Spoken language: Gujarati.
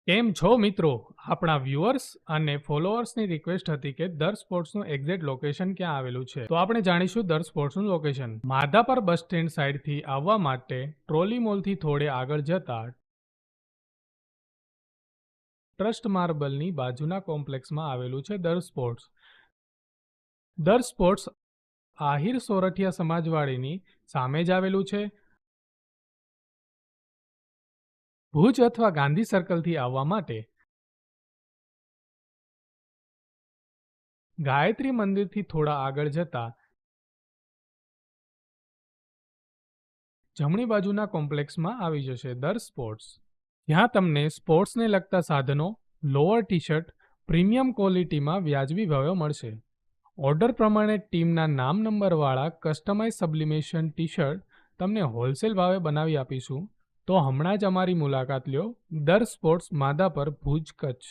કેમ છો મિત્રો? આપણા વ્યુઅર્સ અને ફોલોઅર્સની રિક્વેસ્ટ હતી કે દર સ્પોર્ટ્સનું એક્ઝેક્ટ લોકેશન ક્યાં આવેલું છે. તો આપણે જાણીશું દર સ્પોર્ટ્સનું લોકેશન. માધાપર બસ સ્ટેન્ડ સાઈડથી આવવા માટે ટ્રોલી મોલથી થોડે આગળ જતા ટ્રસ્ટ માર્બલની બાજુના કોમ્પ્લેક્સમાં આવેલું છે દર સ્પોર્ટ્સ. દર સ્પોર્ટ્સ આહિર સોરઠિયા સમાજવાડીની સામે જ આવેલું છે. ભુજ અથવા ગાંધી સર્કલથી આવવા માટે ગાયત્રી મંદિરથી થોડા આગળ જતા જમણી બાજુના કોમ્પ્લેક્સમાં આવી જશે દર સ્પોર્ટ્સ. જ્યાં તમને સ્પોર્ટ્સને લગતા સાધનો, લોઅર ટી શર્ટ પ્રીમિયમ ક્વોલિટીમાં વ્યાજબી ભાવે મળશે. ઓર્ડર પ્રમાણે ટીમના નામ નંબરવાળા કસ્ટમાઇઝ સબ્લિમેશન ટી શર્ટ તમને હોલસેલ ભાવે બનાવી આપીશું. તો હમણાં જ અમારી મુલાકાત લ્યો દર સ્પોર્ટ્સ માધાપર ભુજ કચ્છ.